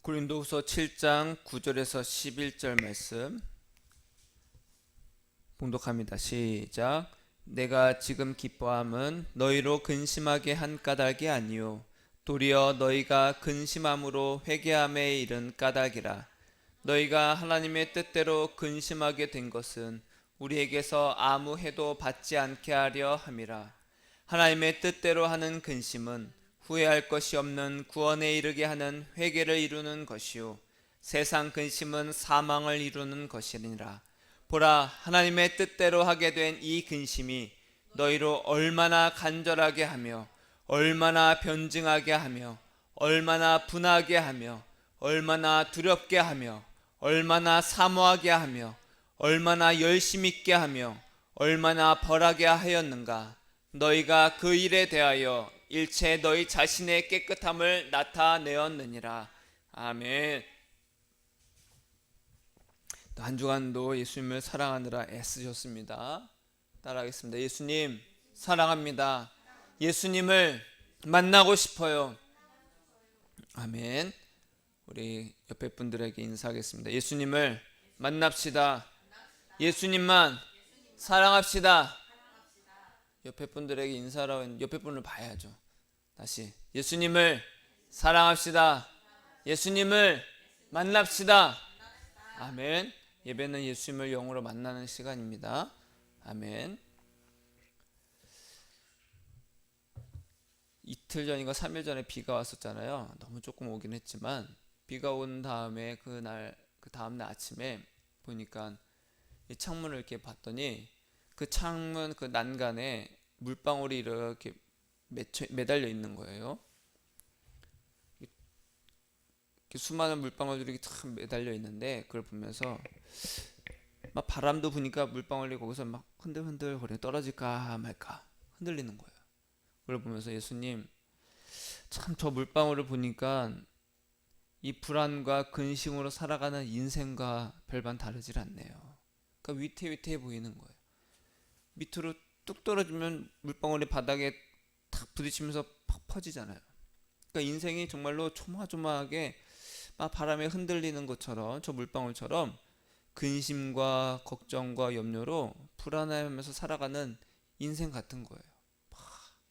고린도후서 7장 9절에서 11절 말씀 봉독합니다. 시작. 내가 지금 기뻐함은 너희로 근심하게 한 까닭이 아니요 도리어 너희가 근심함으로 회개함에 이른 까닭이라. 너희가 하나님의 뜻대로 근심하게 된 것은 우리에게서 아무 해도 받지 않게 하려 함이라. 하나님의 뜻대로 하는 근심은 후회할 것이 없는 구원에 이르게 하는 회개를 이루는 것이요 세상 근심은 사망을 이루는 것이니라. 보라, 하나님의 뜻대로 하게 된 이 근심이 너희로 얼마나 간절하게 하며 얼마나 변증하게 하며 얼마나 분하게 하며 얼마나 두렵게 하며 얼마나 사모하게 하며 얼마나 열심 있게 하며 얼마나 벌하게 하였는가. 너희가 그 일에 대하여 일체 너희 자신의 깨끗함을 나타내었느니라. 아멘. 한 주간도 예수님을 사랑하느라 애쓰셨습니다. 따라하겠습니다. 예수님 사랑합니다. 예수님을 만나고 싶어요. 아멘. 우리 옆에 분들에게 인사하겠습니다. 예수님을 만납시다. 예수님만 사랑합시다. 옆에 분들에게 인사하라고 옆에 분을 봐야죠. 다시 예수님을 사랑합시다. 예수님을 만납시다. 아멘. 예배는 예수님을 영으로 만나는 시간입니다. 아멘. 이틀 전인가 3일 전에 비가 왔었잖아요. 너무 조금 오긴 했지만 비가 온 다음에 그 다음날 아침에 보니까 이 창문을 이렇게 봤더니 그 창문 그 난간에 물방울이 이렇게 매달려 있는 거예요. 이렇게 수많은 물방울들이 탁 매달려 있는데 그걸 보면서 막 바람도 부니까 물방울이 거기서 막 흔들흔들 거리고 떨어질까 말까 흔들리는 거예요. 그걸 보면서 예수님, 참 저 물방울을 보니까 이 불안과 근심으로 살아가는 인생과 별반 다르질 않네요. 그러니까 위태위태해 보이는 거예요. 밑으로 뚝 떨어지면 물방울이 바닥에 탁 부딪히면서 팍 퍼지잖아요. 그러니까 인생이 정말로 조마조마하게 막 바람에 흔들리는 것처럼 저 물방울처럼 근심과 걱정과 염려로 불안해하면서 살아가는 인생 같은 거예요.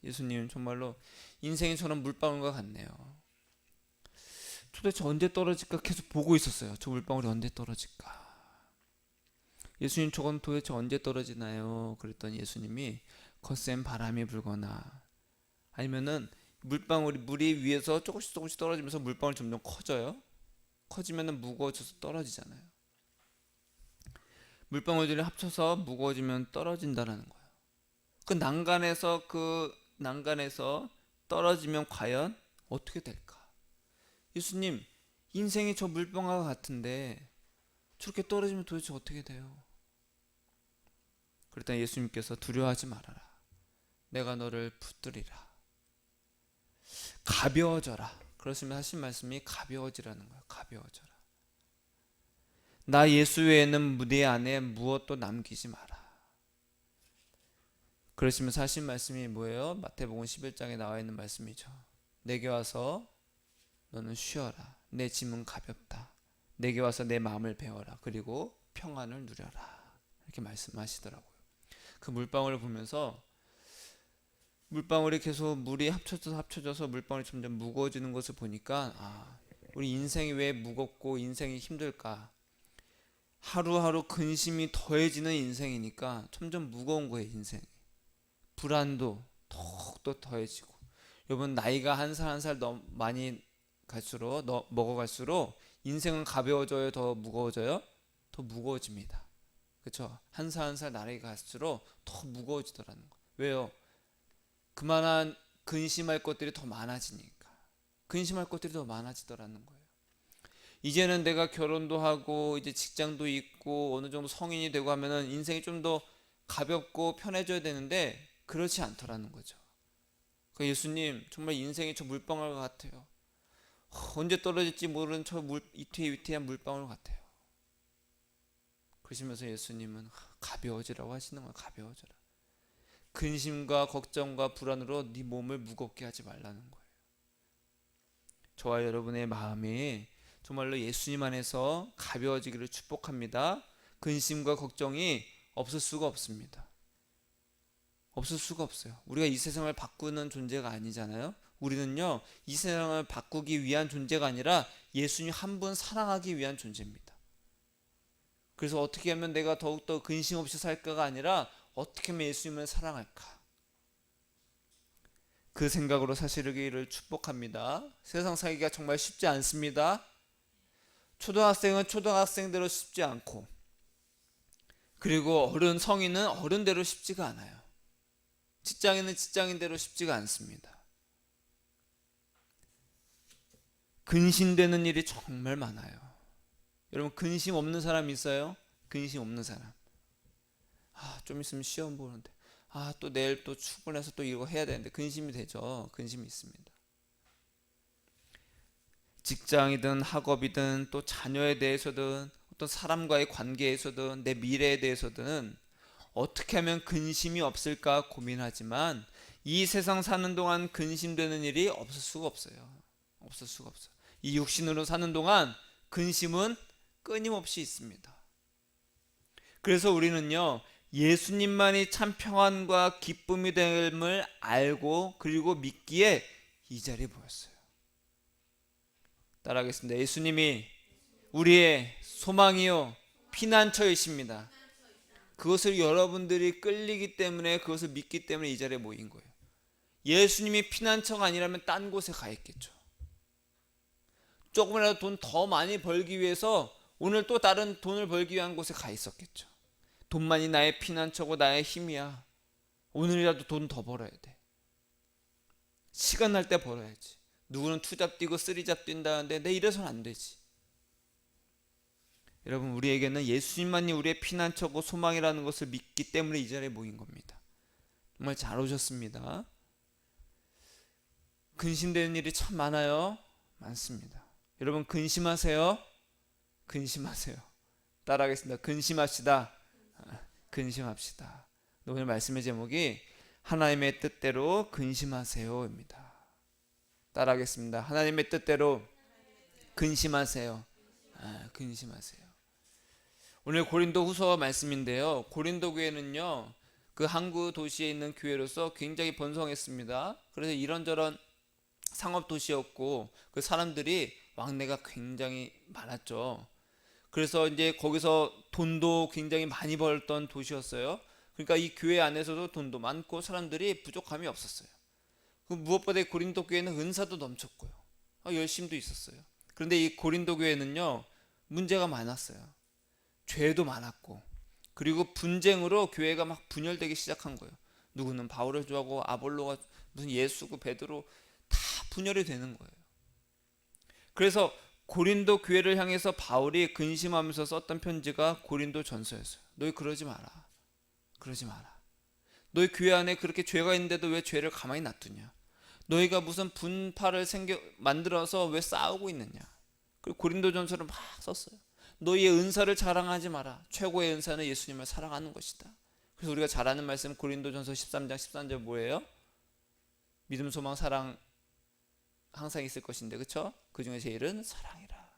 예수님 정말로 인생이 저런 물방울과 같네요. 도대체 언제 떨어질까 계속 보고 있었어요. 저 물방울이 언제 떨어질까. 예수님 저건 도대체 언제 떨어지나요? 그랬더니 예수님이 거센 바람이 불거나 아니면은 물이 위에서 조금씩 떨어지면서 물방울이 점점 커져요. 커지면은 무거워져서 떨어지잖아요. 물방울들이 합쳐서 무거워지면 떨어진다라는 거예요. 그 난간에서 떨어지면 과연 어떻게 될까? 예수님, 인생이 저 물방울과 같은데 저렇게 떨어지면 도대체 어떻게 돼요? 그랬더니 예수님께서 두려워하지 말아라. 내가 너를 붙들리라. 가벼워져라. 그러시면 하신 말씀이 가벼워지라는 거예요. 가벼워져라. 나 예수 외에는 무대 안에 무엇도 남기지 마라. 그러시면서 하신 말씀이 뭐예요? 마태복음 11장에 나와 있는 말씀이죠. 내게 와서 너는 쉬어라. 내 짐은 가볍다. 내게 와서 내 마음을 배워라. 그리고 평안을 누려라. 이렇게 말씀하시더라고요. 그 물방울을 보면서 물방울이 계속 물이 합쳐져서 물방울이 점점 무거워지는 것을 보니까 우리 인생이 왜 무겁고 인생이 힘들까? 하루하루 근심이 더해지는 인생이니까 점점 무거운 거예요. 인생이. 불안도 더욱더 더해지고 여러분 나이가 한 살 한 살 더 많이 갈수록 먹어갈수록 인생은 가벼워져요? 더 무거워져요? 더 무거워집니다. 그렇죠? 한 살 한 살 나이가 갈수록 더 무거워지더라는 거예요. 왜요? 그만한 근심할 것들이 더 많아지니까. 근심할 것들이 더 많아지더라는 거예요. 이제는 내가 결혼도 하고 이제 직장도 있고 어느 정도 성인이 되고 하면은 인생이 좀 더 가볍고 편해져야 되는데 그렇지 않더라는 거죠. 그 예수님 정말 인생이 저 물방울 같아요. 언제 떨어질지 모르는 저 위태위태한 물방울 같아요. 그러시면서 예수님은 가벼워지라고 하시는 거예요. 가벼워져라. 근심과 걱정과 불안으로 네 몸을 무겁게 하지 말라는 거예요. 저와 여러분의 마음이 정말로 예수님 안에서 가벼워지기를 축복합니다. 근심과 걱정이 없을 수가 없습니다. 없을 수가 없어요. 우리가 이 세상을 바꾸는 존재가 아니잖아요. 우리는요, 이 세상을 바꾸기 위한 존재가 아니라 예수님 한 분 사랑하기 위한 존재입니다. 그래서 어떻게 하면 내가 더욱더 근심 없이 살까가 아니라 어떻게 하면 예수님을 사랑할까, 그 생각으로 사시기를 축복합니다. 세상 살기가 정말 쉽지 않습니다. 초등학생은 초등학생대로 쉽지 않고, 그리고 성인은 어른대로 쉽지가 않아요. 직장인은 직장인대로 쉽지가 않습니다. 근심되는 일이 정말 많아요. 여러분, 근심 없는 사람 있어요? 근심 없는 사람. 좀 있으면 시험 보는데, 또 내일 또 출근해서 또 이거 해야 되는데, 근심이 되죠. 근심이 있습니다. 직장이든 학업이든 또 자녀에 대해서든 어떤 사람과의 관계에서든 내 미래에 대해서든 어떻게 하면 근심이 없을까 고민하지만, 이 세상 사는 동안 근심되는 일이 없을 수가 없어요. 없을 수가 없어요. 이 육신으로 사는 동안 근심은 끊임없이 있습니다. 그래서 우리는요, 예수님만이 참 평안과 기쁨이 됨을 알고 그리고 믿기에 이 자리에 모였어요. 따라하겠습니다. 예수님이 우리의 소망이요 피난처이십니다. 그것을 여러분들이 끌리기 때문에, 그것을 믿기 때문에 이 자리에 모인 거예요. 예수님이 피난처가 아니라면 딴 곳에 가 있겠죠. 조금이라도 돈 더 많이 벌기 위해서 오늘 또 다른 돈을 벌기 위한 곳에 가 있었겠죠. 돈만이 나의 피난처고 나의 힘이야. 오늘이라도 돈 더 벌어야 돼. 시간 날 때 벌어야지. 누구는 투잡 뛰고 쓰리잡 뛴다는데 내 이래서는 안 되지. 여러분, 우리에게는 예수님만이 우리의 피난처고 소망이라는 것을 믿기 때문에 이 자리에 모인 겁니다. 정말 잘 오셨습니다. 근심되는 일이 참 많아요. 많습니다. 여러분, 근심하세요. 근심하세요. 따라하겠습니다. 근심합시다. 근심합시다. 오늘 말씀의 제목이 하나님의 뜻대로 근심하세요입니다. 따라하겠습니다. 하나님의 뜻대로 근심하세요. 근심하세요. 오늘 고린도 후서 말씀인데요, 고린도 교회는요, 그 항구 도시에 있는 교회로서 굉장히 번성했습니다. 그래서 이런저런 상업 도시였고, 그 사람들이 왕래가 굉장히 많았죠. 그래서 이제 거기서 돈도 굉장히 많이 벌던 도시였어요. 그러니까 이 교회 안에서도 돈도 많고 사람들이 부족함이 없었어요. 무엇보다 고린도 교회는 은사도 넘쳤고요, 열심도 있었어요. 그런데 이 고린도 교회는요, 문제가 많았어요. 죄도 많았고, 그리고 분쟁으로 교회가 막 분열되기 시작한 거예요. 누구는 바울을 좋아하고 아볼로가 무슨 예수고 베드로, 다 분열이 되는 거예요. 그래서 고린도 교회를 향해서 바울이 근심하면서 썼던 편지가 고린도 전서였어요. 너희 그러지 마라. 그러지 마라. 너희 교회 안에 그렇게 죄가 있는데도 왜 죄를 가만히 놔두냐. 너희가 무슨 분파를 만들어서 왜 싸우고 있느냐. 그리고 고린도 전서를 막 썼어요. 너희의 은사를 자랑하지 마라. 최고의 은사는 예수님을 사랑하는 것이다. 그래서 우리가 잘 아는 말씀 고린도전서 13장 13절 뭐예요? 믿음, 소망, 사랑 항상 있을 것인데, 그렇죠? 그 중에 제일은 사랑이라.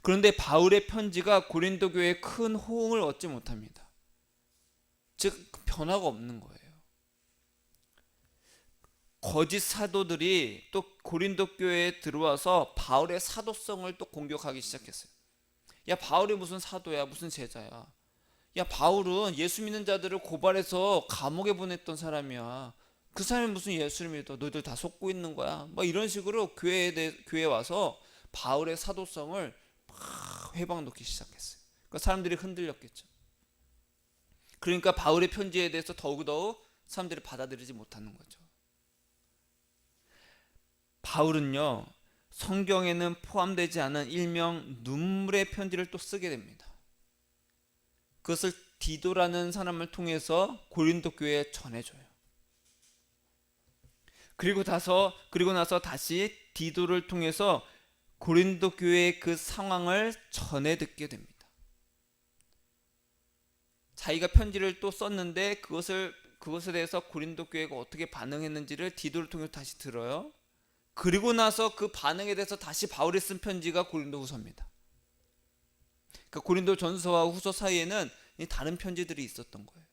그런데 바울의 편지가 고린도 교회에 큰 호응을 얻지 못합니다. 즉 변화가 없는 거예요. 거짓 사도들이 또 고린도 교회에 들어와서 바울의 사도성을 또 공격하기 시작했어요. 야, 바울이 무슨 사도야, 무슨 제자야. 야, 바울은 예수 믿는 자들을 고발해서 감옥에 보냈던 사람이야. 그 사람이 무슨 예수를 믿어? 너희들 다 속고 있는 거야. 뭐 이런 식으로 교회에 와서 바울의 사도성을 막 회방 놓기 시작했어요. 그러니까 사람들이 흔들렸겠죠. 그러니까 바울의 편지에 대해서 더욱더욱 사람들이 받아들이지 못하는 거죠. 바울은요, 성경에는 포함되지 않은 일명 눈물의 편지를 또 쓰게 됩니다. 그것을 디도라는 사람을 통해서 고린도 교회에 전해줘요. 그리고 나서 다시 디도를 통해서 고린도 교회의 그 상황을 전해 듣게 됩니다. 자기가 편지를 또 썼는데 그것에 대해서 고린도 교회가 어떻게 반응했는지를 디도를 통해서 다시 들어요. 그리고 나서 그 반응에 대해서 다시 바울이 쓴 편지가 고린도후서입니다. 그러니까 고린도 전서와 후서 사이에는 다른 편지들이 있었던 거예요.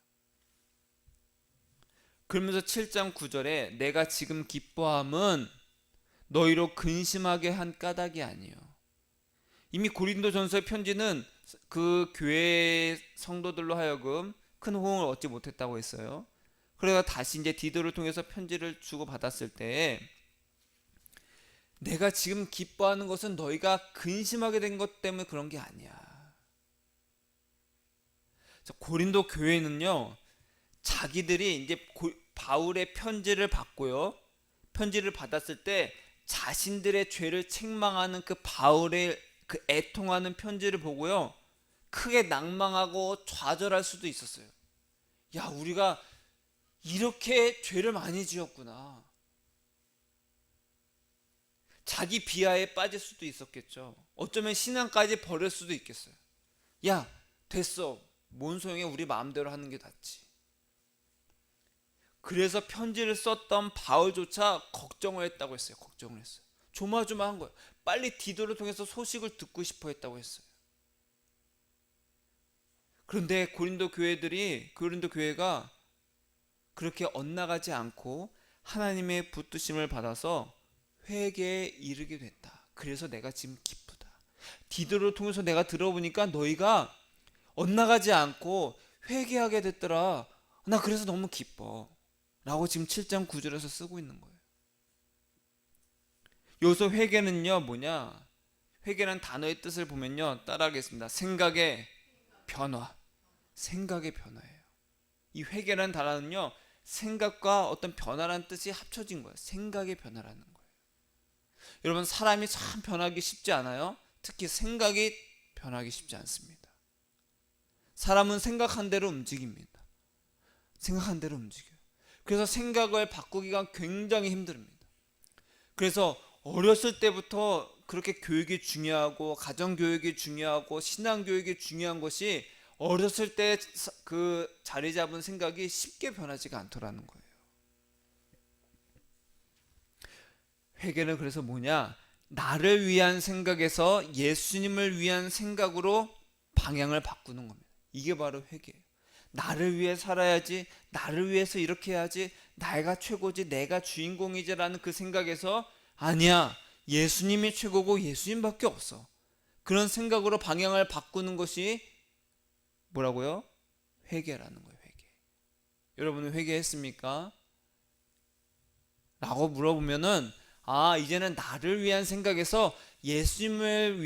그러면서 7장 9절에 내가 지금 기뻐함은 너희로 근심하게 한 까닭이 아니요. 이미 고린도 전서의 편지는 그 교회 성도들로 하여금 큰 호응을 얻지 못했다고 했어요. 그래서 다시 이제 디도를 통해서 편지를 주고 받았을 때 내가 지금 기뻐하는 것은 너희가 근심하게 된 것 때문에 그런 게 아니야. 고린도 교회는요, 자기들이 이제 바울의 편지를 받고요, 편지를 받았을 때 자신들의 죄를 책망하는 그 바울의 그 애통하는 편지를 보고요, 크게 낭망하고 좌절할 수도 있었어요. 야, 우리가 이렇게 죄를 많이 지었구나. 자기 비하에 빠질 수도 있었겠죠. 어쩌면 신앙까지 버릴 수도 있겠어요. 야, 됐어. 뭔 소용이야. 우리 마음대로 하는 게 낫지. 그래서 편지를 썼던 바울조차 걱정을 했다고 했어요. 걱정을 했어요. 조마조마한 거예요. 빨리 디도를 통해서 소식을 듣고 싶어 했다고 했어요. 그런데 고린도 교회가 그렇게 엇나가지 않고 하나님의 붙드심을 받아서 회개에 이르게 됐다. 그래서 내가 지금 기쁘다. 디도를 통해서 내가 들어보니까 너희가 엇나가지 않고 회개하게 됐더라. 나 그래서 너무 기뻐. 라고 지금 7장 9절에서 쓰고 있는 거예요. 여기서 회개는요, 뭐냐? 회개라는 단어의 뜻을 보면요, 따라하겠습니다. 생각의 변화. 생각의 변화예요. 이 회개라는 단어는요, 생각과 어떤 변화라는 뜻이 합쳐진 거예요. 생각의 변화라는 거예요. 여러분, 사람이 참 변하기 쉽지 않아요? 특히 생각이 변하기 쉽지 않습니다. 사람은 생각한 대로 움직입니다. 생각한 대로 움직여요. 그래서 생각을 바꾸기가 굉장히 힘듭니다. 그래서 어렸을 때부터 그렇게 교육이 중요하고 가정교육이 중요하고 신앙교육이 중요한 것이 어렸을 때 그 자리 잡은 생각이 쉽게 변하지가 않더라는 거예요. 회개는 그래서 뭐냐? 나를 위한 생각에서 예수님을 위한 생각으로 방향을 바꾸는 겁니다. 이게 바로 회개예요. 나를 위해 살아야지, 나를 위해서 이렇게 해야지, 내가 최고지, 내가 주인공이지라는 그 생각에서 아니야, 예수님이 최고고 예수님밖에 없어. 그런 생각으로 방향을 바꾸는 것이 뭐라고요? 회개라는 거예요. 회개. 여러분은 회개했습니까? 라고 물어보면은 이제는 나를 위한 생각에서 예수님을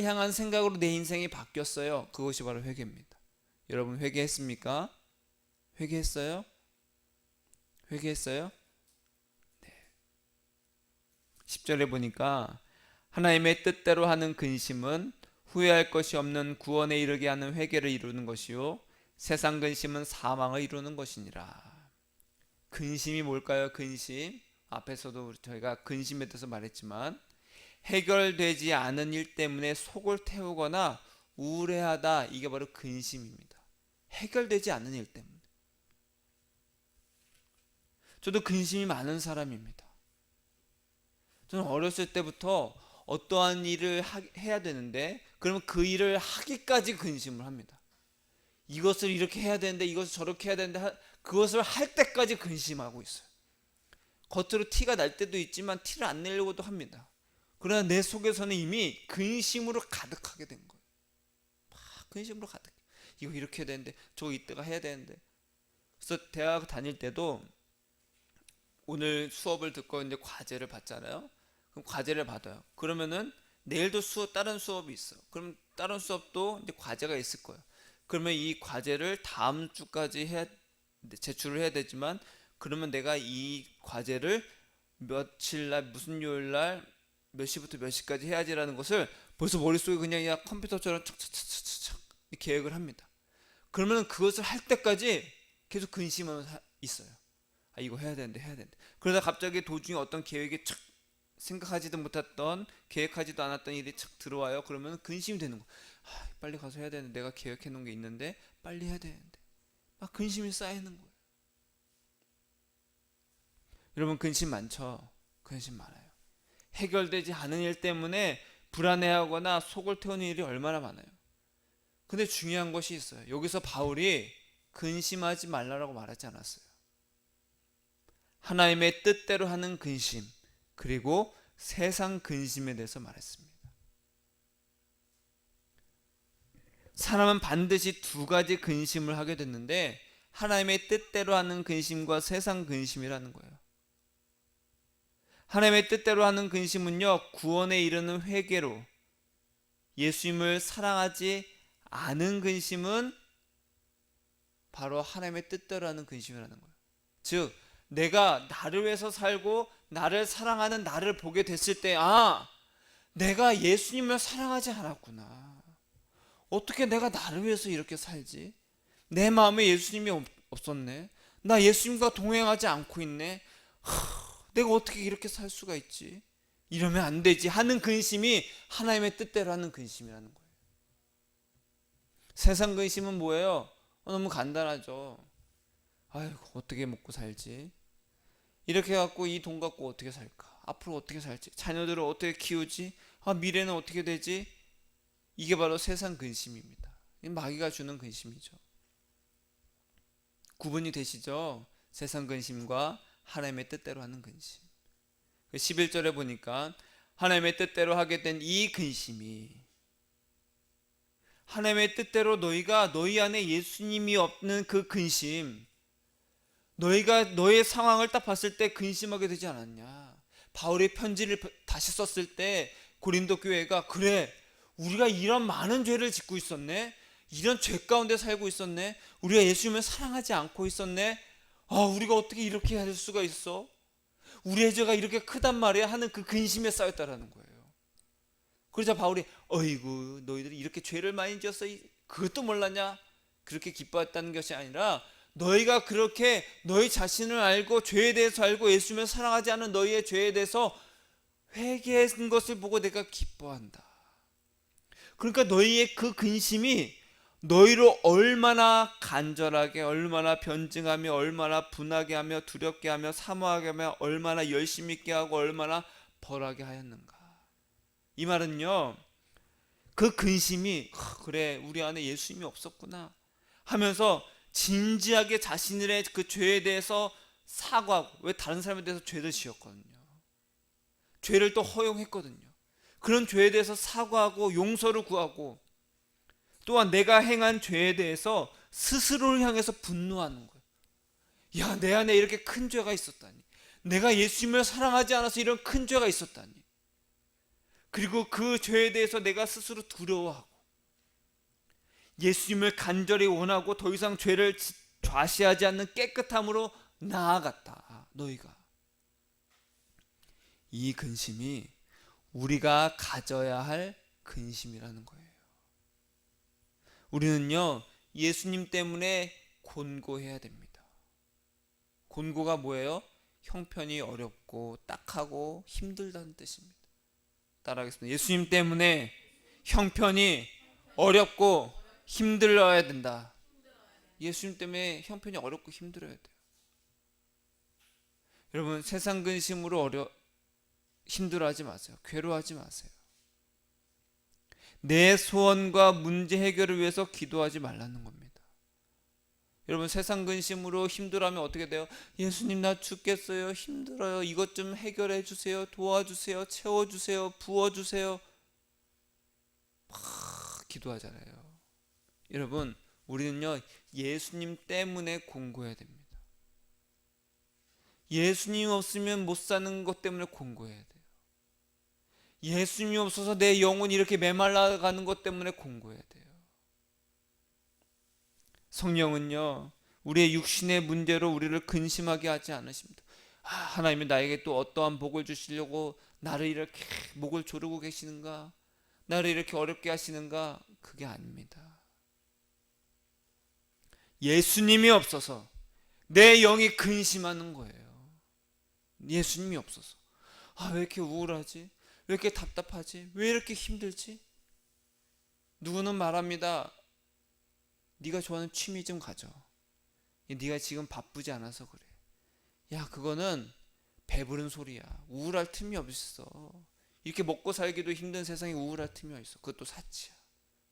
향한 생각으로 내 인생이 바뀌었어요. 그것이 바로 회개입니다. 여러분 회개했습니까? 회개했어요? 회개했어요? 네. 10절에 보니까 하나님의 뜻대로 하는 근심은 후회할 것이 없는 구원에 이르게 하는 회개를 이루는 것이요 세상 근심은 사망을 이루는 것이니라. 근심이 뭘까요? 근심. 앞에서도 저희가 근심에 대해서 말했지만 해결되지 않은 일 때문에 속을 태우거나 우울해하다. 이게 바로 근심입니다. 해결되지 않은 일 때문에. 저도 근심이 많은 사람입니다. 저는 어렸을 때부터 어떠한 일을 해야 되는데 그러면 그 일을 하기까지 근심을 합니다. 이것을 이렇게 해야 되는데 이것을 저렇게 해야 되는데 그것을 할 때까지 근심하고 있어요. 겉으로 티가 날 때도 있지만 티를 안 내려고도 합니다. 그러나 내 속에서는 이미 근심으로 가득하게 된 거예요. 막 근심으로 가득해. 이거 이렇게 해야 되는데 저거 이때가 해야 되는데. 그래서 대학 다닐 때도 오늘 수업을 듣고 이제 과제를 받잖아요. 그럼 과제를 받아요. 그러면은 내일도 다른 수업이 있어. 그럼 다른 수업도 이제 과제가 있을 거예요. 그러면 이 과제를 다음 주까지 제출을 해야 되지만 그러면 내가 이 과제를 며칠 날 무슨 요일 날 몇 시부터 몇 시까지 해야지라는 것을 벌써 머릿속에 그냥 컴퓨터처럼 착착착착착 계획을 합니다. 그러면 그것을 할 때까지 계속 근심하면서 있어요. 이거 해야 되는데 해야 되는데. 그러다 갑자기 도중에 어떤 계획이 착 생각하지도 못했던 계획하지도 않았던 일이 착 들어와요. 그러면 근심이 되는 거. 빨리 가서 해야 되는데 내가 계획해 놓은 게 있는데 빨리 해야 되는데 막 근심이 쌓이는 거예요. 여러분 근심 많죠? 근심 많아요. 해결되지 않은 일 때문에 불안해하거나 속을 태우는 일이 얼마나 많아요. 근데 중요한 것이 있어요. 여기서 바울이 근심하지 말라라고 말하지 않았어요. 하나님의 뜻대로 하는 근심, 그리고 세상 근심에 대해서 말했습니다. 사람은 반드시 두 가지 근심을 하게 됐는데, 하나님의 뜻대로 하는 근심과 세상 근심이라는 거예요. 하나님의 뜻대로 하는 근심은요, 구원에 이르는 회개로, 예수님을 사랑하지 않은 근심은 바로 하나님의 뜻대로 하는 근심이라는 거예요. 즉, 내가 나를 위해서 살고 나를 사랑하는 나를 보게 됐을 때, 아, 내가 예수님을 사랑하지 않았구나. 어떻게 내가 나를 위해서 이렇게 살지? 내 마음에 예수님이 없었네. 나 예수님과 동행하지 않고 있네. 내가 어떻게 이렇게 살 수가 있지? 이러면 안 되지 하는 근심이 하나님의 뜻대로 하는 근심이라는 거예요. 세상 근심은 뭐예요? 너무 간단하죠. 아이고, 어떻게 먹고 살지? 이렇게 갖고 이 돈 갖고 어떻게 살까? 앞으로 어떻게 살지? 자녀들을 어떻게 키우지? 미래는 어떻게 되지? 이게 바로 세상 근심입니다. 마귀가 주는 근심이죠. 구분이 되시죠? 세상 근심과 하나님의 뜻대로 하는 근심. 11절에 보니까 하나님의 뜻대로 하게 된 이 근심이, 하나님의 뜻대로 너희 안에 예수님이 없는 그 근심, 너희가 너의 상황을 딱 봤을 때 근심하게 되지 않았냐? 바울이 편지를 다시 썼을 때 고린도 교회가, 그래, 우리가 이런 많은 죄를 짓고 있었네, 이런 죄 가운데 살고 있었네, 우리가 예수님을 사랑하지 않고 있었네, 우리가 어떻게 이렇게 할 수가 있어? 우리의 죄가 이렇게 크단 말이야 하는 그 근심에 쌓였다라는 거예요. 그러자 바울이, 어이구, 너희들이 이렇게 죄를 많이 지었어, 그것도 몰랐냐? 그렇게 기뻐했다는 것이 아니라, 너희가 그렇게 너희 자신을 알고 죄에 대해서 알고 예수님을 사랑하지 않은 너희의 죄에 대해서 회개한 것을 보고 내가 기뻐한다. 그러니까 너희의 그 근심이 너희로 얼마나 간절하게, 얼마나 변증하며, 얼마나 분하게 하며, 두렵게 하며, 사모하게 하며, 얼마나 열심 있게 하고, 얼마나 벌하게 하였는가. 이 말은요, 그 근심이, 그래, 우리 안에 예수님이 없었구나 하면서 진지하게 자신의 그 죄에 대해서 사과하고, 왜 다른 사람에 대해서 죄를 지었거든요. 죄를 또 허용했거든요. 그런 죄에 대해서 사과하고 용서를 구하고, 또한 내가 행한 죄에 대해서 스스로를 향해서 분노하는 거예요. 야, 내 안에 이렇게 큰 죄가 있었다니. 내가 예수님을 사랑하지 않아서 이런 큰 죄가 있었다니. 그리고 그 죄에 대해서 내가 스스로 두려워하고, 예수님을 간절히 원하고 더 이상 죄를 좌시하지 않는 깨끗함으로 나아갔다. 너희가. 이 근심이 우리가 가져야 할 근심이라는 거예요. 우리는요, 예수님 때문에 곤고해야 됩니다. 곤고가 뭐예요? 형편이 어렵고 딱하고 힘들다는 뜻입니다. 따라하겠습니다. 예수님 때문에 형편이 어렵고 힘들어야 된다. 예수님 때문에 형편이 어렵고 힘들어야 돼요. 여러분, 세상 근심으로 힘들어하지 마세요. 괴로워하지 마세요. 내 소원과 문제 해결을 위해서 기도하지 말라는 겁니다. 여러분, 세상 근심으로 힘들어하면 어떻게 돼요? 예수님, 나 죽겠어요. 힘들어요. 이것 좀 해결해 주세요. 도와주세요. 채워주세요. 부어주세요. 막 기도하잖아요. 여러분, 우리는요, 예수님 때문에 공고해야 됩니다. 예수님 없으면 못 사는 것 때문에 공고해야 돼요. 예수님이 없어서 내 영혼이 이렇게 메말라가는 것 때문에 공고해야 돼요. 성령은요, 우리의 육신의 문제로 우리를 근심하게 하지 않으십니다. 하나님이 나에게 또 어떠한 복을 주시려고 나를 이렇게 목을 조르고 계시는가? 나를 이렇게 어렵게 하시는가? 그게 아닙니다. 예수님이 없어서 내 영이 근심하는 거예요. 예수님이 없어서. 왜 이렇게 우울하지? 왜 이렇게 답답하지? 왜 이렇게 힘들지? 누구는 말합니다. 네가 좋아하는 취미 좀 가져. 네가 지금 바쁘지 않아서 그래. 야, 그거는 배부른 소리야. 우울할 틈이 없어. 이렇게 먹고 살기도 힘든 세상에 우울할 틈이 어딨어. 그것도 사치야.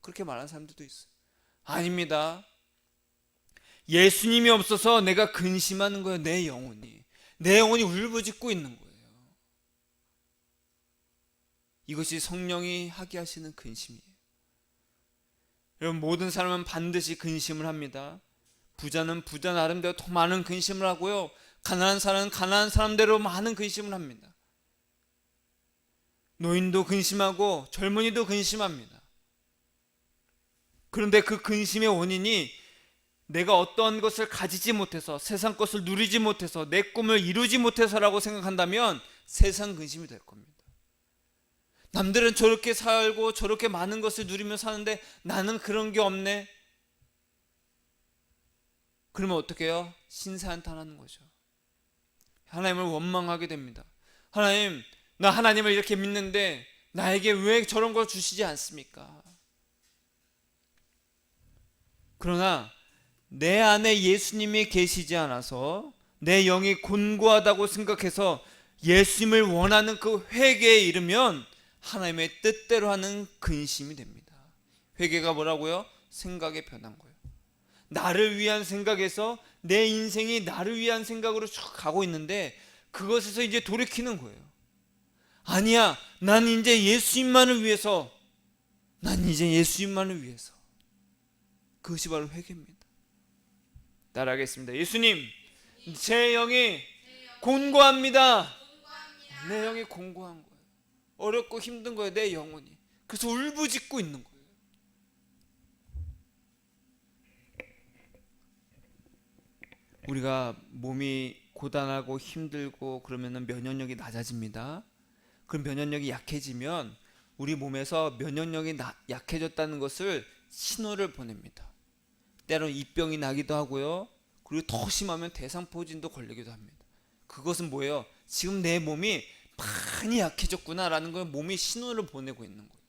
그렇게 말하는 사람들도 있어. 아닙니다. 예수님이 없어서 내가 근심하는 거예요. 내 영혼이 울부짖고 있는 거예요. 이것이 성령이 하게 하시는 근심이에요. 여러분, 모든 사람은 반드시 근심을 합니다. 부자는 부자 나름대로 더 많은 근심을 하고요, 가난한 사람은 가난한 사람대로 많은 근심을 합니다. 노인도 근심하고 젊은이도 근심합니다. 그런데 그 근심의 원인이 내가 어떤 것을 가지지 못해서, 세상 것을 누리지 못해서, 내 꿈을 이루지 못해서라고 생각한다면 세상 근심이 될 겁니다. 남들은 저렇게 살고 저렇게 많은 것을 누리며 사는데 나는 그런 게 없네. 그러면 어떻게 해요? 신세한탄하는 거죠. 하나님을 원망하게 됩니다. 하나님, 나 하나님을 이렇게 믿는데 나에게 왜 저런 걸 주시지 않습니까? 그러나 내 안에 예수님이 계시지 않아서 내 영이 곤고하다고 생각해서 예수님을 원하는 그 회개에 이르면 하나님의 뜻대로 하는 근심이 됩니다. 회개가 뭐라고요? 생각의 변한 거예요. 나를 위한 생각에서 내 인생이 나를 위한 생각으로 쭉 가고 있는데 그것에서 이제 돌이키는 거예요. 아니야, 난 이제 예수님만을 위해서, 그것이 바로 회개입니다. 따라하겠습니다. 예수님, 제 영이 곤고합니다. 내 영이 곤고한 거예요. 어렵고 힘든 거예요, 내 영혼이. 그래서 울부짖고 있는 거예요. 우리가 몸이 고단하고 힘들고 그러면 면역력이 낮아집니다. 그럼 면역력이 약해지면 우리 몸에서 면역력이 약해졌다는 것을 신호를 보냅니다. 때로는 입병이 나기도 하고요, 그리고 더 심하면 대상포진도 걸리기도 합니다. 그것은 뭐예요? 지금 내 몸이 많이 약해졌구나 라는 걸 몸이 신호를 보내고 있는 거예요.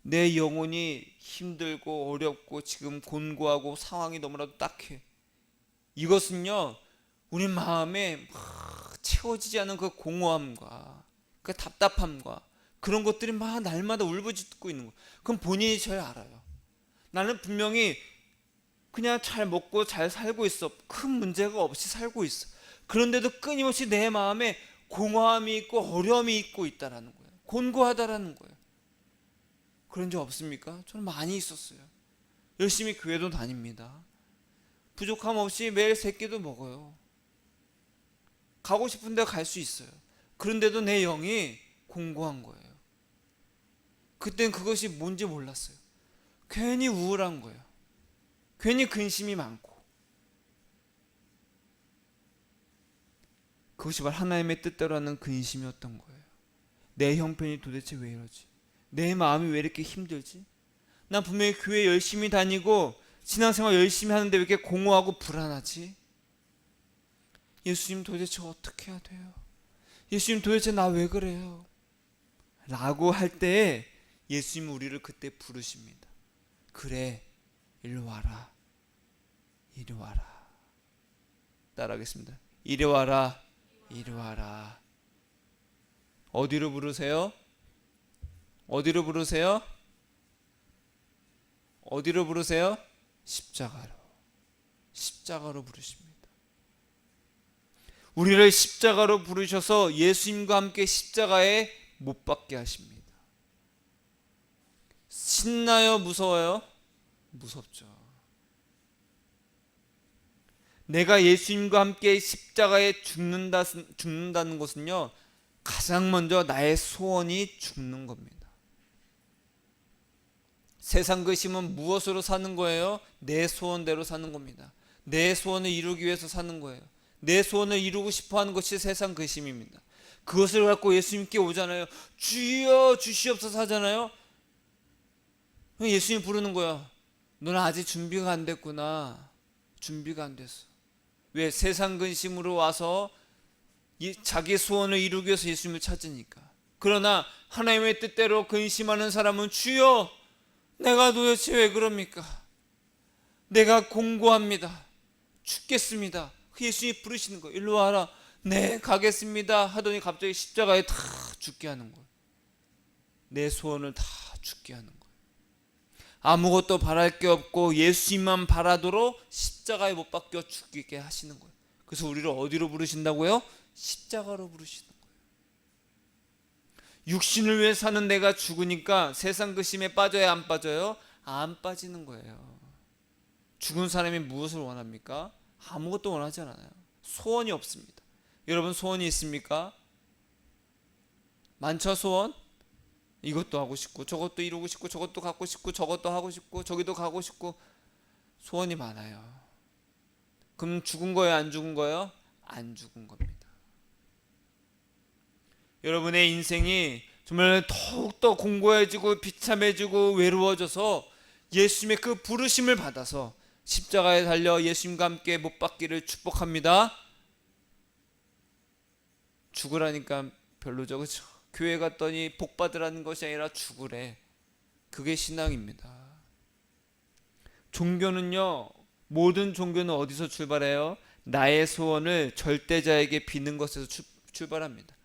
내 영혼이 힘들고 어렵고 지금 곤고하고 상황이 너무나도 딱해. 이것은요, 우리 마음에 채워지지 않은 그 공허함과 그 답답함과 그런 것들이 막 날마다 울부짖고 있는 거예요. 그럼 본인이 잘 알아요. 나는 분명히 그냥 잘 먹고 잘 살고 있어. 큰 문제가 없이 살고 있어. 그런데도 끊임없이 내 마음에 공허함이 있고 어려움이 있고 있다라는 거예요. 곤고하다라는 거예요. 그런 적 없습니까? 저는 많이 있었어요. 열심히 교회도 다닙니다. 부족함 없이 매일 세 끼도 먹어요. 가고 싶은 데 갈 수 있어요. 그런데도 내 영이 공고한 거예요. 그땐 그것이 뭔지 몰랐어요. 괜히 우울한 거예요. 괜히 근심이 많고. 그것이 바로 하나님의 뜻대로 하는 근심이었던 거예요. 내 형편이 도대체 왜 이러지? 내 마음이 왜 이렇게 힘들지? 난 분명히 교회 열심히 다니고 신앙생활 열심히 하는데 왜 이렇게 공허하고 불안하지? 예수님, 도대체 어떻게 해야 돼요? 예수님, 도대체 나 왜 그래요? 라고 할 때 예수님은 우리를 그때 부르십니다. 그래, 이리 와라. 이리 와라. 따라하겠습니다. 이리 와라. 이리 와라. 어디로 부르세요? 어디로 부르세요? 어디로 부르세요? 십자가로. 십자가로 부르십니다. 우리를 십자가로 부르셔서 예수님과 함께 십자가에 못 박게 하십니다. 신나요? 무서워요? 무섭죠. 내가 예수님과 함께 십자가에 죽는다는 것은요, 가장 먼저 나의 소원이 죽는 겁니다. 세상 근심은 무엇으로 사는 거예요? 내 소원대로 사는 겁니다. 내 소원을 이루기 위해서 사는 거예요. 내 소원을 이루고 싶어하는 것이 세상 근심입니다. 그것을 갖고 예수님께 오잖아요. 주여 주시옵소서 하잖아요. 예수님 부르는 거야. 너는 아직 준비가 안 됐구나. 준비가 안 됐어. 왜? 세상 근심으로 와서 자기 소원을 이루기 위해서 예수님을 찾으니까. 그러나 하나님의 뜻대로 근심하는 사람은 주여, 내가 도대체 왜 그럽니까? 내가 공고합니다. 죽겠습니다. 예수님이 부르시는 거예요. 일로 와라. 네, 가겠습니다 하더니 갑자기 십자가에 다 죽게 하는 거예요. 내 소원을 다 죽게 하는 거예요. 아무것도 바랄 게 없고 예수님만 바라도록 십자가에 못 박혀 죽게 하시는 거예요. 그래서 우리를 어디로 부르신다고요? 십자가로 부르시는 거예요. 육신을 위해 사는 내가 죽으니까 세상 근심에 빠져야 안 빠져요? 안 빠지는 거예요. 죽은 사람이 무엇을 원합니까? 아무것도 원하지 않아요. 소원이 없습니다. 여러분 소원이 있습니까? 많죠 소원? 이것도 하고 싶고 저것도 이루고 싶고 저것도 갖고 싶고 저것도 하고 싶고 저기도 가고 싶고 소원이 많아요. 그럼 죽은 거예요? 안 죽은 거예요? 안 죽은 겁니다. 여러분의 인생이 정말 더욱더 공고해지고 비참해지고 외로워져서 예수님의 그 부르심을 받아서 십자가에 달려 예수님과 함께 못 박기를 축복합니다. 죽으라니까 별로죠, 그렇죠? 교회 갔더니 복 받으라는 것이 아니라 죽으래. 그게 신앙입니다. 종교는요, 모든 종교는 어디서 출발해요? 나의 소원을 절대자에게 비는 것에서 출발합니다.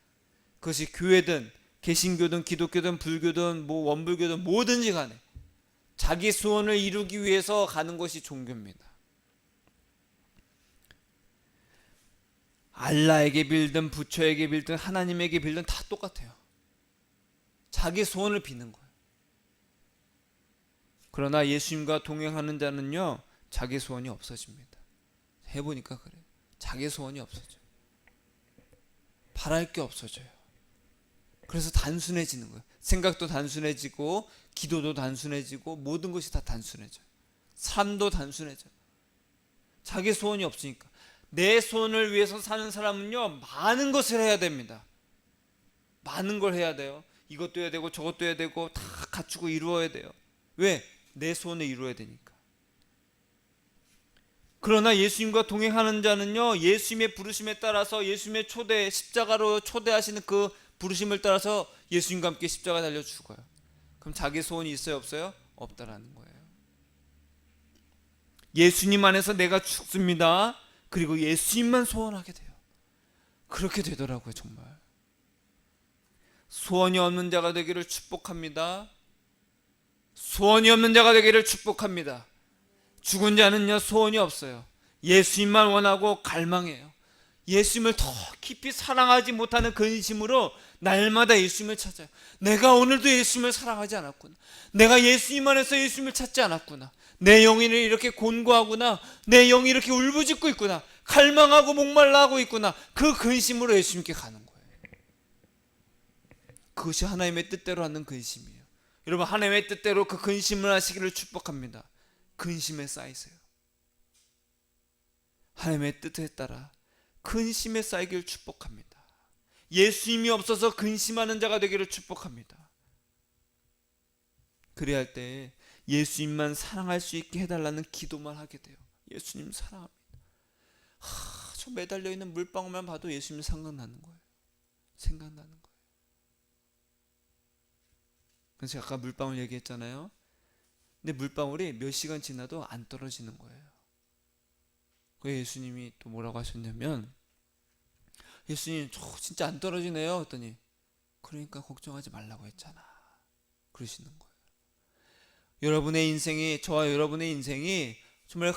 그것이 교회든 개신교든 기독교든 불교든 뭐 원불교든 뭐든지 간에 자기 소원을 이루기 위해서 가는 것이 종교입니다. 알라에게 빌든 부처에게 빌든 하나님에게 빌든 다 똑같아요. 자기 소원을 비는 거예요. 그러나 예수님과 동행하는 자는요, 자기 소원이 없어집니다. 해보니까 그래요. 자기 소원이 없어져요. 바랄 게 없어져요. 그래서 단순해지는 거예요. 생각도 단순해지고 기도도 단순해지고 모든 것이 다 단순해져요. 삶도 단순해져요. 자기 소원이 없으니까. 내 소원을 위해서 사는 사람은요, 많은 것을 해야 됩니다. 많은 걸 해야 돼요. 이것도 해야 되고 저것도 해야 되고 다 갖추고 이루어야 돼요. 왜? 내 소원을 이루어야 되니까. 그러나 예수님과 동행하는 자는요, 예수님의 부르심에 따라서 예수님의 초대, 십자가로 초대하시는 그 부르심을 따라서 예수님과 함께 십자가 달려 죽어요. 그럼 자기 소원이 있어요, 없어요? 없다라는 거예요. 예수님 안에서 내가 죽습니다. 그리고 예수님만 소원하게 돼요. 그렇게 되더라고요, 정말. 소원이 없는 자가 되기를 축복합니다. 소원이 없는 자가 되기를 축복합니다. 죽은 자는요, 소원이 없어요. 예수님만 원하고 갈망해요. 예수님을 더 깊이 사랑하지 못하는 근심으로 날마다 예수님을 찾아요. 내가 오늘도 예수님을 사랑하지 않았구나. 내가 예수님 안에서 예수님을 찾지 않았구나. 내 영이 이렇게 곤고하구나. 내 영이 이렇게 울부짖고 있구나. 갈망하고 목말라 하고 있구나. 그 근심으로 예수님께 가는 거예요. 그것이 하나님의 뜻대로 하는 근심이에요. 여러분, 하나님의 뜻대로 그 근심을 하시기를 축복합니다. 근심에 쌓이세요. 하나님의 뜻에 따라 근심에 쌓이기를 축복합니다. 예수님이 없어서 근심하는 자가 되기를 축복합니다. 그래야 할 때 예수님만 사랑할 수 있게 해달라는 기도만 하게 돼요. 예수님 사랑합니다. 저 매달려 있는 물방울만 봐도 예수님 생각나는 거예요. 생각나는 거예요. 그래서 아까 물방울 얘기했잖아요. 근데 물방울이 몇 시간 지나도 안 떨어지는 거예요. 그래서 예수님이 또 뭐라고 하셨냐면, 예수님 저 진짜 안 떨어지네요 했더니, 그러니까 걱정하지 말라고 했잖아, 그러시는 거예요. 여러분의 인생이, 저와 여러분의 인생이 정말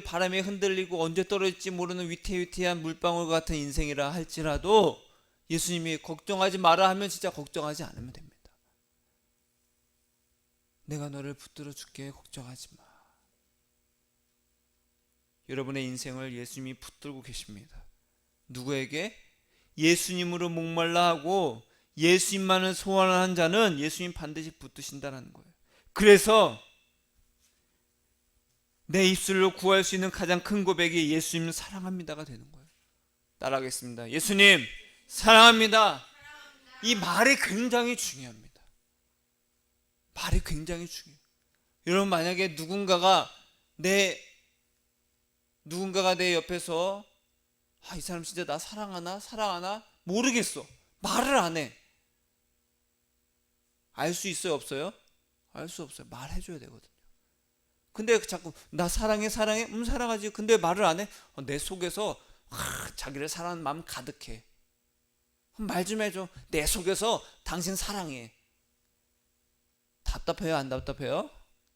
바람에 흔들리고 언제 떨어질지 모르는 위태위태한 물방울 같은 인생이라 할지라도 예수님이 걱정하지 마라 하면 진짜 걱정하지 않으면 됩니다. 내가 너를 붙들어 줄게, 걱정하지 마. 여러분의 인생을 예수님이 붙들고 계십니다. 누구에게? 예수님으로 목말라 하고 예수님만을 소원하는 자는 예수님 반드시 붙드신다는 거예요. 그래서 내 입술로 구할 수 있는 가장 큰 고백이 예수님 사랑합니다가 되는 거예요. 따라하겠습니다. 예수님 사랑합니다. 이 말이 굉장히 중요합니다. 말이 굉장히 중요해요. 여러분, 만약에 누군가가 내 옆에서 이 사람 진짜 나 사랑하나 모르겠어, 말을 안 해. 알 수 있어요, 없어요? 알 수 없어요. 말해줘야 되거든요. 근데 자꾸 나 사랑해 사랑하지, 근데 말을 안 해. 내 속에서 자기를 사랑하는 마음 가득해. 말 좀 해줘. 내 속에서 당신 사랑해. 답답해요? 안 답답해요?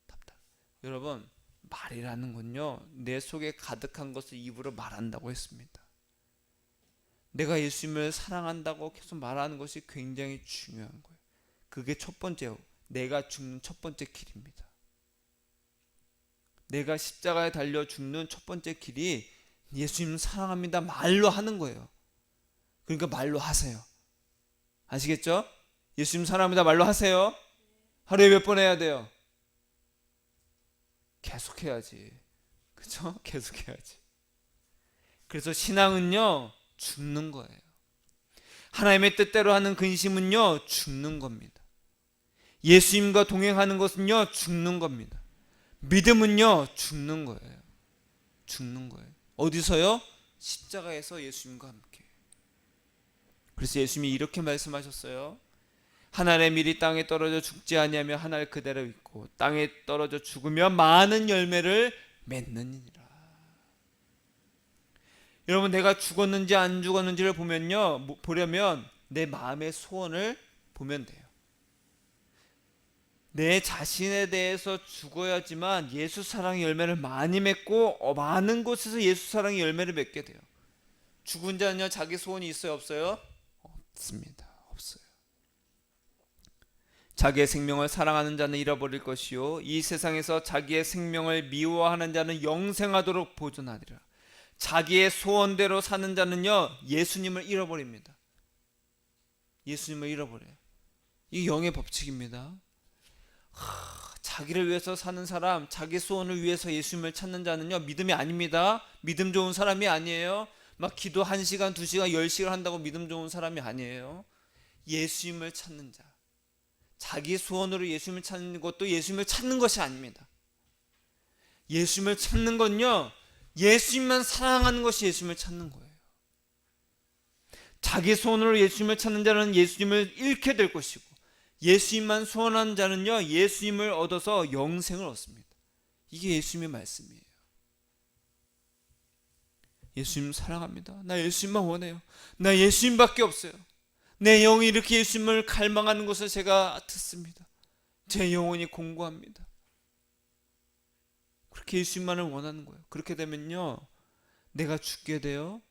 답답. 여러분, 말이라는 건요, 내 속에 가득한 것을 입으로 말한다고 했습니다. 내가 예수님을 사랑한다고 계속 말하는 것이 굉장히 중요한 거예요. 그게 첫 번째요. 내가 죽는 첫 번째 길입니다. 내가 십자가에 달려 죽는 첫 번째 길이 예수님 사랑합니다 말로 하는 거예요. 그러니까 말로 하세요. 아시겠죠? 예수님 사랑합니다 말로 하세요. 하루에 몇 번 해야 돼요? 계속 해야지. 그쵸? 계속 해야지. 그래서 신앙은요, 죽는 거예요. 하나님의 뜻대로 하는 근심은요, 죽는 겁니다. 예수님과 동행하는 것은요, 죽는 겁니다. 믿음은요, 죽는 거예요. 죽는 거예요. 어디서요? 십자가에서 예수님과 함께. 그래서 예수님이 이렇게 말씀하셨어요. 하늘의 밀이 땅에 떨어져 죽지 아니하며 하늘 그대로 있고 땅에 떨어져 죽으며 많은 열매를 맺느니라. 여러분, 내가 죽었는지 안 죽었는지를 보려면 내 마음의 소원을 보면 돼요. 내 자신에 대해서 죽어야지만 예수 사랑의 열매를 많이 맺고 많은 곳에서 예수 사랑의 열매를 맺게 돼요. 죽은 자는요, 자기 소원이 있어요, 없어요? 없습니다. 없어요. 자기의 생명을 사랑하는 자는 잃어버릴 것이요 이 세상에서 자기의 생명을 미워하는 자는 영생하도록 보존하리라. 자기의 소원대로 사는 자는요, 예수님을 잃어버립니다. 예수님을 잃어버려요. 이게 영의 법칙입니다. 자기를 위해서 사는 사람, 자기 소원을 위해서 예수님을 찾는 자는요, 믿음이 아닙니다. 믿음 좋은 사람이 아니에요. 막 기도 1시간, 2시간, 10시간 한다고 믿음 좋은 사람이 아니에요. 예수님을 찾는 자, 자기 소원으로 예수님을 찾는 것도 예수님을 찾는 것이 아닙니다. 예수님을 찾는 건요, 예수님만 사랑하는 것이 예수님을 찾는 거예요. 자기 소원으로 예수님을 찾는 자는 예수님을 잃게 될 것이고, 예수님만 소원하는 자는요, 예수님을 얻어서 영생을 얻습니다. 이게 예수님의 말씀이에요. 예수님 사랑합니다. 나 예수님만 원해요. 나 예수님밖에 없어요. 내 영이 이렇게 예수님을 갈망하는 것을 제가 듣습니다. 제 영혼이 공고합니다. 그렇게 예수님만을 원하는 거예요. 그렇게 되면요, 내가 죽게 돼요.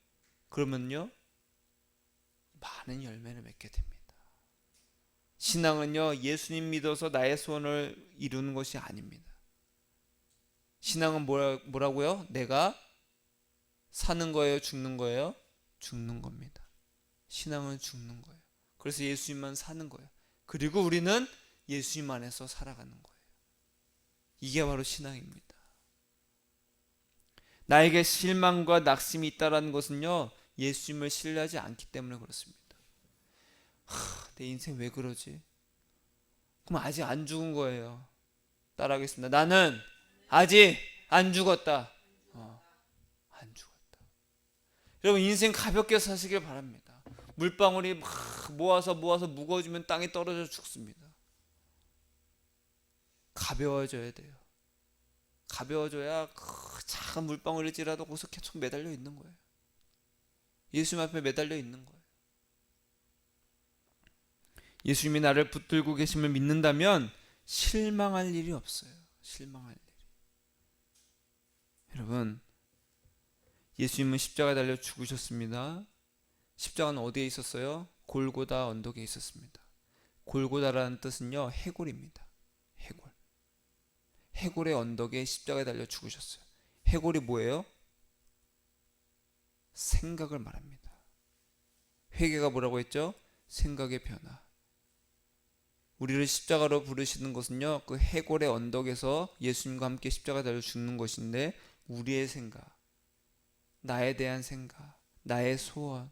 그러면요, 많은 열매를 맺게 됩니다. 신앙은요, 예수님 믿어서 나의 소원을 이루는 것이 아닙니다. 신앙은 뭐라고요? 내가 사는 거예요? 죽는 거예요? 죽는 겁니다. 신앙은 죽는 거예요. 그래서 예수님만 사는 거예요. 그리고 우리는 예수님 안에서 살아가는 거예요. 이게 바로 신앙입니다. 나에게 실망과 낙심이 있다는 것은요, 예수님을 신뢰하지 않기 때문에 그렇습니다. 내 인생 왜 그러지? 그럼 아직 안 죽은 거예요. 따라하겠습니다. 나는 아직 안 죽었다. 안 죽었다. 여러분, 인생 가볍게 사시길 바랍니다. 물방울이 막 모아서 무거워지면 땅에 떨어져 죽습니다. 가벼워져야 돼요. 가벼워져야 작은 물방울일지라도 거기서 계속 매달려 있는 거예요. 예수님 앞에 매달려 있는 거예요. 예수님이 나를 붙들고 계심을 믿는다면 실망할 일이 없어요. 실망할 일이. 여러분, 예수님은 십자가에 달려 죽으셨습니다. 십자가는 어디에 있었어요? 골고다 언덕에 있었습니다. 골고다라는 뜻은요, 해골입니다. 해골. 해골의 언덕에 십자가에 달려 죽으셨어요. 해골이 뭐예요? 생각을 말합니다. 회개가 뭐라고 했죠? 생각의 변화. 우리를 십자가로 부르시는 것은요, 그 해골의 언덕에서 예수님과 함께 십자가에 달려 죽는 것인데, 우리의 생각, 나에 대한 생각, 나의 소원,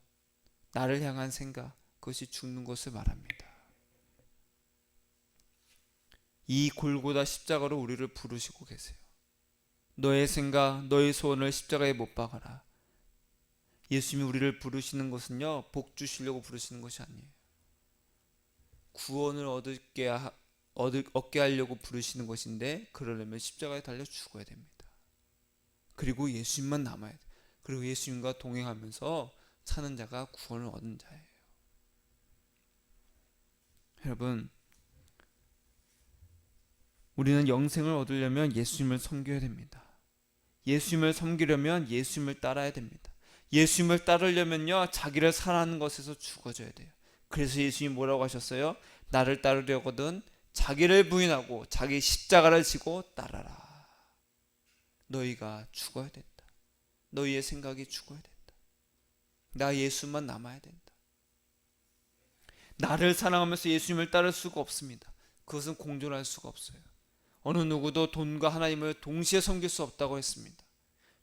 나를 향한 생각, 그것이 죽는 것을 말합니다. 이 골고다 십자가로 우리를 부르시고 계세요. 너의 생각, 너의 소원을 십자가에 못 박아라. 예수님이 우리를 부르시는 것은요, 복 주시려고 부르시는 것이 아니에요. 구원을 얻게 하려고 부르시는 것인데, 그러려면 십자가에 달려 죽어야 됩니다. 그리고 예수님만 남아야 돼요. 그리고 예수님과 동행하면서 사는 자가 구원을 얻는 자예요. 여러분, 우리는 영생을 얻으려면 예수님을 섬겨야 됩니다. 예수님을 섬기려면 예수님을 따라야 됩니다. 예수님을 따르려면요, 자기를 사랑하는 것에서 죽어져야 돼요. 그래서 예수님이 뭐라고 하셨어요? 나를 따르려거든 자기를 부인하고 자기 십자가를 지고 따라라. 너희가 죽어야 된다. 너희의 생각이 죽어야 된다. 나 예수만 남아야 된다. 나를 사랑하면서 예수님을 따를 수가 없습니다. 그것은 공존할 수가 없어요. 어느 누구도 돈과 하나님을 동시에 섬길 수 없다고 했습니다.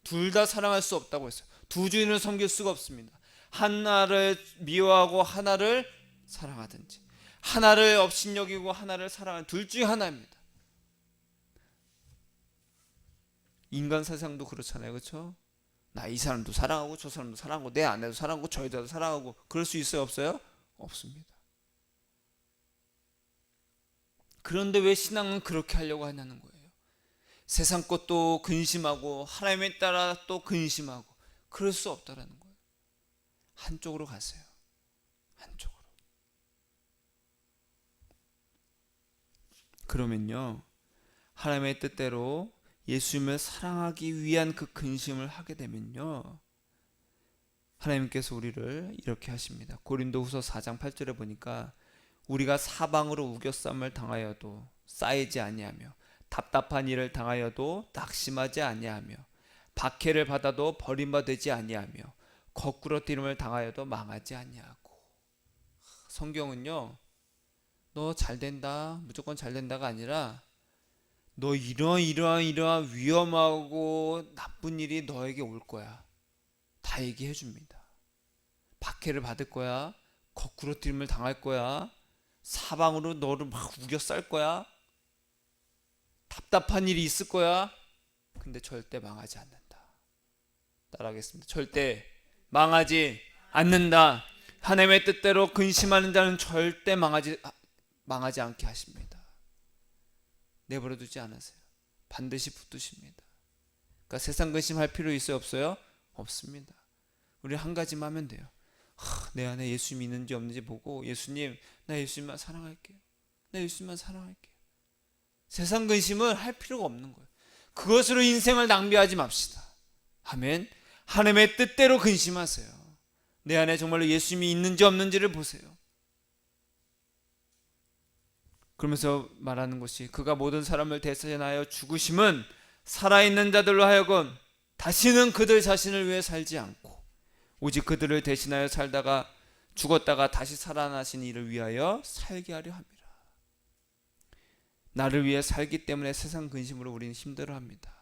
둘 다 사랑할 수 없다고 했어요. 두 주인을 섬길 수가 없습니다. 하나를 미워하고 하나를 사랑하든지, 하나를 업신여기고 하나를 사랑하는, 둘 중에 하나입니다. 인간 세상도 그렇잖아요. 그렇죠? 나 이 사람도 사랑하고 저 사람도 사랑하고 내 아내도 사랑하고 저 여자도 사랑하고 그럴 수 있어요? 없어요? 없습니다. 그런데 왜 신앙은 그렇게 하려고 하냐는 거예요. 세상 것도 근심하고 하나님에 따라 또 근심하고 그럴 수 없다라는 거예요. 한쪽으로 가세요. 한쪽으로. 그러면요, 하나님의 뜻대로 예수님을 사랑하기 위한 그 근심을 하게 되면요, 하나님께서 우리를 이렇게 하십니다. 고린도후서 4장 8절에 보니까 우리가 사방으로 우겨쌈을 당하여도 쌓이지 아니하며 답답한 일을 당하여도 낙심하지 아니하며 박해를 받아도 버림받지 아니하며 거꾸러뜨림을 당하여도 망하지 아니하고. 성경은요, 너 잘된다, 무조건 잘된다가 아니라 너 이러한 위험하고 나쁜 일이 너에게 올 거야. 다 얘기해 줍니다. 박해를 받을 거야. 거꾸러뜨림을 당할 거야. 사방으로 너를 막 우겨쌀 거야. 답답한 일이 있을 거야. 근데 절대 망하지 않는다. 따라하겠습니다. 절대 망하지 않는다. 하나님의 뜻대로 근심하는 자는 절대 망하지 않게 하십니다. 내버려 두지 않으세요. 반드시 붙드십니다. 그러니까 세상 근심할 필요 있어요? 없어요? 없습니다. 우리 한 가지만 하면 돼요. 내 안에 예수님이 있는지 없는지 보고, 예수님, 나 예수님만 사랑할게요. 나 예수님만 사랑할게요. 세상 근심을 할 필요가 없는 거예요. 그것으로 인생을 낭비하지 맙시다. 아멘. 하나님의 뜻대로 근심하세요. 내 안에 정말로 예수님이 있는지 없는지를 보세요. 그러면서 말하는 것이, 그가 모든 사람을 대신하여 죽으심은 살아있는 자들로 하여금 다시는 그들 자신을 위해 살지 않고 오직 그들을 대신하여 살다가 죽었다가 다시 살아나신 이를 위하여 살게 하려 함이라. 나를 위해 살기 때문에 세상 근심으로 우리는 힘들어합니다.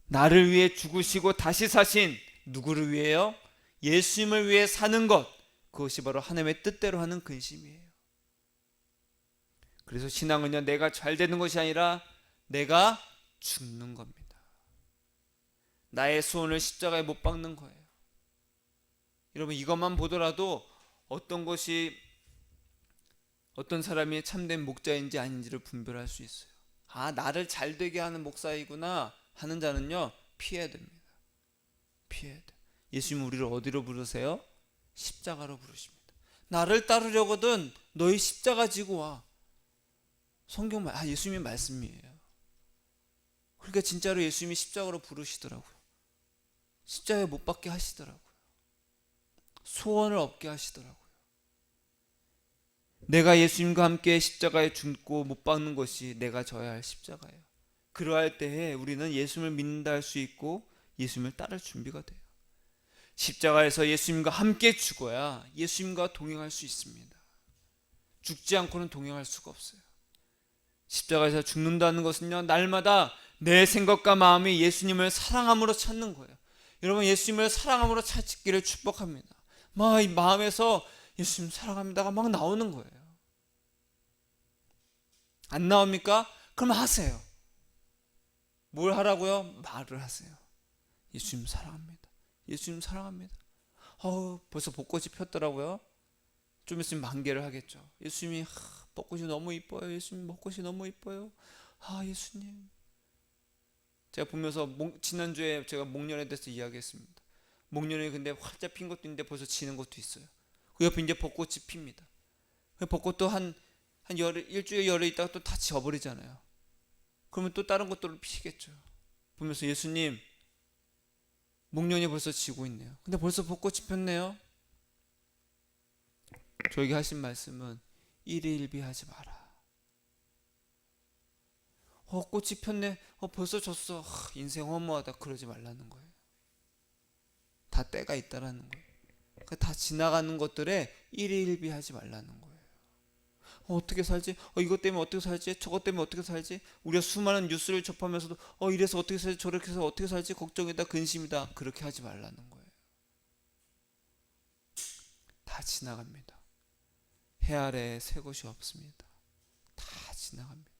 나를 위해 죽으시고 다시 사신 누구를 위해요? 예수님을 위해 사는 것, 그것이 바로 하나님의 뜻대로 하는 근심이에요. 그래서 신앙은요, 내가 잘 되는 것이 아니라 내가 죽는 겁니다. 나의 소원을 십자가에 못 박는 거예요. 여러분, 이것만 보더라도 어떤 사람이 참된 목자인지 아닌지를 분별할 수 있어요. 나를 잘 되게 하는 목사이구나 하는 자는요, 피해야 됩니다. 피해야 돼요. 예수님 우리를 어디로 부르세요? 십자가로 부르십니다. 나를 따르려거든 너희 십자가 지고 와. 성경 예수님의 말씀이에요. 그러니까 진짜로 예수님이 십자가로 부르시더라고요. 십자가에 못 박게 하시더라고요. 소원을 얻게 하시더라고요. 내가 예수님과 함께 십자가에 죽고 못 박는 것이 내가 져야 할 십자가예요. 그러할 때에 우리는 예수님을 믿는다 할 수 있고 예수님을 따를 준비가 돼요. 십자가에서 예수님과 함께 죽어야 예수님과 동행할 수 있습니다. 죽지 않고는 동행할 수가 없어요. 십자가에서 죽는다는 것은요, 날마다 내 생각과 마음이 예수님을 사랑함으로 찾는 거예요. 여러분, 예수님을 사랑함으로 찾기를 축복합니다. 이 마음에서 예수님 사랑합니다가 막 나오는 거예요. 안 나옵니까? 그럼 하세요. 뭘 하라고요? 말을 하세요. 예수님 사랑합니다. 예수님 사랑합니다. 벌써 벚꽃이 폈더라고요. 좀 있으면 만개를 하겠죠. 예수님이 벚꽃이 너무 이뻐요. 예수님 벚꽃이 너무 이뻐요. 예수님. 제가 보면서 지난주에 제가 목련에 대해서 이야기했습니다. 목련이 근데 활짝 핀 것도 있는데 벌써 지는 것도 있어요. 그 옆에 이제 벚꽃이 핍니다. 그 벚꽃도 한 일주일 열흘 있다가 또 다 지워버리잖아요. 그러면 또 다른 것들을 피시겠죠. 보면서 예수님, 목련이 벌써 지고 있네요. 근데 벌써 벚꽃이 폈네요. 저에게 하신 말씀은 일희일비하지 마라. 꽃이 폈네. 벌써 졌어. 인생 허무하다. 그러지 말라는 거예요. 다 때가 있다라는 거예요. 그러니까 다 지나가는 것들에 일희일비하지 말라는 거예요. 어떻게 살지? 이것 때문에 어떻게 살지? 저것 때문에 어떻게 살지? 우리가 수많은 뉴스를 접하면서도 이래서 어떻게 살지? 저렇게 해서 어떻게 살지? 걱정이다, 근심이다. 그렇게 하지 말라는 거예요. 다 지나갑니다. 해 아래에 새 것이 없습니다. 다 지나갑니다.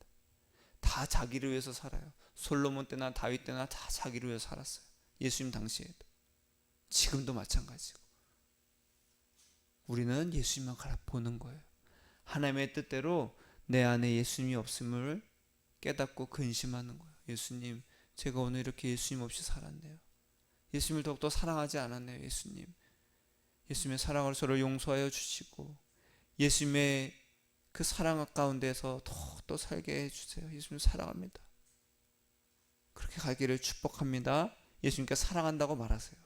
다 자기를 위해서 살아요. 솔로몬 때나 다윗 때나 다 자기를 위해서 살았어요. 예수님 당시에도. 지금도 마찬가지고. 우리는 예수님만 보는 거예요. 하나님의 뜻대로 내 안에 예수님이 없음을 깨닫고 근심하는 거예요. 예수님, 제가 오늘 이렇게 예수님 없이 살았네요. 예수님을 더욱더 사랑하지 않았네요. 예수님의 사랑으로 저를 용서하여 주시고 예수님의 그 사랑 가운데서 더욱더 살게 해주세요. 예수님 사랑합니다. 그렇게 가기를 축복합니다. 예수님께 사랑한다고 말하세요.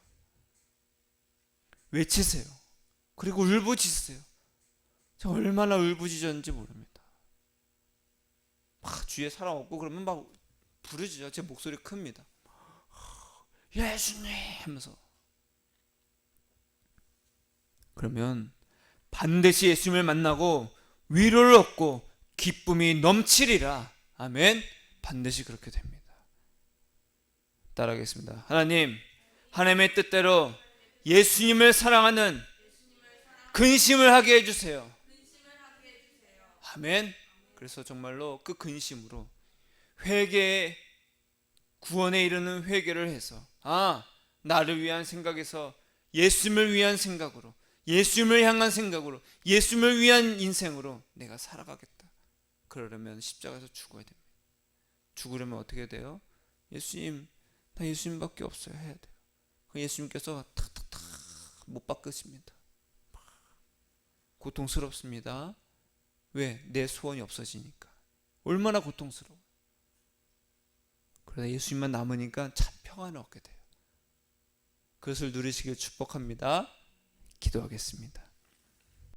외치세요. 그리고 울부짖으세요. 제가 얼마나 울부짖었는지 모릅니다. 막 주위에 사람 없고 그러면 막 부르짖어요. 제 목소리 큽니다. 예수님 하면서. 그러면 반드시 예수님을 만나고 위로를 얻고 기쁨이 넘치리라. 아멘. 반드시 그렇게 됩니다. 따라하겠습니다. 하나님, 하나님의 뜻대로 예수님을 사랑하는 근심을 하게 해주세요. 아멘. 그래서 정말로 그 근심으로 회개, 구원에 이르는 회개를 해서 나를 위한 생각에서 예수님을 위한 생각으로, 예수님을 향한 생각으로, 예수님을 위한 인생으로 내가 살아가겠다. 그러려면 십자가에서 죽어야 됩니다. 죽으려면 어떻게 돼요? 예수님, 나 예수님밖에 없어요 해야 돼요. 예수님께서 탁탁탁 못 바꾸십니다. 고통스럽습니다. 왜? 내 소원이 없어지니까. 얼마나 고통스러워. 그러다 예수님만 남으니까 참 평안을 얻게 돼요. 그것을 누리시길 축복합니다. 기도하겠습니다.